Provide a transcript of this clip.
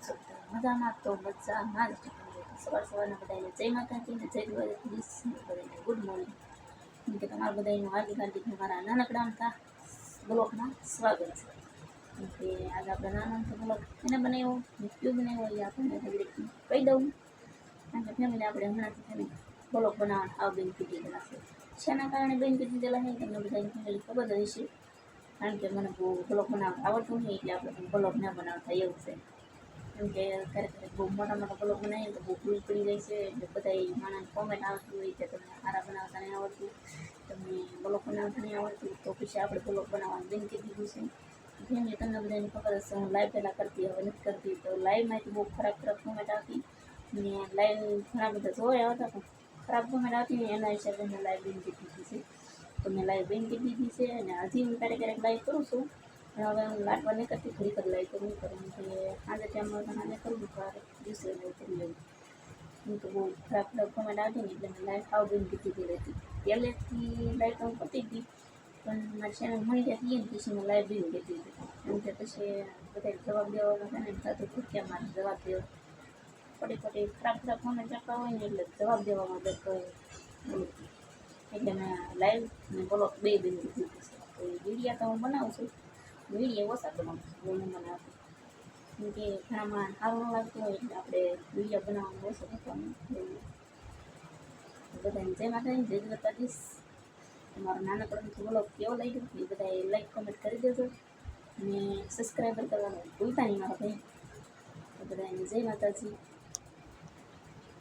છો? મજામાં? તો મજામાં જ સવારના બધાને જય માતાજી ને જય દ્વારકાધીશ, બધાને ગુડ મોર્નિંગ. કે તમારા બધાનું હાર્દિક મારા નાનકડા અમથા બ્લોગમાં સ્વાગત છે. કે આજે આપણે નાનો અમથો બ્લોગ એને બનાવ્યો, ક્યું બનાવ્યો એ આપણને કહી દઉં. કારણ કે ફેમિલી આપણે હમણાંથી ફેમિલી બ્લોગ બનાવવાનું હાવ બેન કીધી ગયેલા છે. શેના કારણે બેન કીધી ગયેલા છે તમને બધાની ફેમિલી ખબર જ હશે. કારણ કે મને બહુ બ્લોગ બનાવતા આવડતું નહીં, એટલે આપણે બ્લોગ ના બનાવતા એવું છે. કેમ કે ક્યારેક બહુ મોટા બ્લોગ બનાવીએ તો બહુ ભૂલ પડી જાય છે. એટલે બધા માણસ કોમેન્ટ આવતી હોય કે તમને સારા બનાવતા નહીં આવડતું, તમને બ્લોગ બનાવતા નહીં આવડતું, તો પછી આપણે બ્લોગ બનાવવાનું બેન કીધી દીધું છે. ફેમિલી તમને બધાને ખબર હશે, હું લાઈવ પહેલાં કરતી, હવે નથી કરતી. તો લાઈવમાંથી બહુ ખરાબ કોમેન્ટ આવતી, ને લાઈવ ઘણા બધા જોયા આવતા પણ ખરાબ કોમેન્ટ આવતી ને એના હિસાબે મેં લાઈવ બેન કીધી દીધી છે. તો મેં લાઈવ બેન કીધી દીધી છે. અને હજી હું ક્યારેક લાઈવ કરું છું, પણ હવે હું લાટવા નહીં કરતી, ઘડી કરી લાઈવ કરું કારણ કે આજે ટાઈમમાં તો આજે કરું તો દિવસે લાઈવ કરી લઉં. હું તો બહુ ખરાબ કોમેન્ટ આવતી ને એટલે મેં લાઈવ હાવ બેન કીધી દીધી હતી. પહેલેથી લાઈવ તો હું કરતી હતી, પણ મારી ચેનલ મળી જતી ને પછી મેં લાઈવ બેન કીધી હતી. એમ કે પછી બધા જવાબ દેવામાં છે ને થતું હતું કે મારે જવાબ દેવા ખોટી ખરાબ કોમેન્ટ કરતા હોય ને એટલે જવાબ દેવામાં બેઠો હોય. એટલે મેં લાઈવ ને બ્લોગ બે બેન કીધી છે. તો એ વિડીયો તો હું બનાવું છું, વિડીયો ઓછા બનાવું છું, બહુ નહીં બનાવતી. કેમ કે ઘણામાં સારું ન લાગતું હોય એટલે આપણે વિડીયો બનાવવાનું ઓછો કરવાનું. બધાને જય માતાજી, જય દ્વારકાધીશ. તમારો નાનકડો બ્લોગ કેવો લાગ્યો એ બધાએ લાઈક કોમેન્ટ કરી દેજો, અને સબસ્ક્રાઈબર કરવાનું ભૂલતા નહીં મારા ભાઈ. તો બધાને જય માતાજી.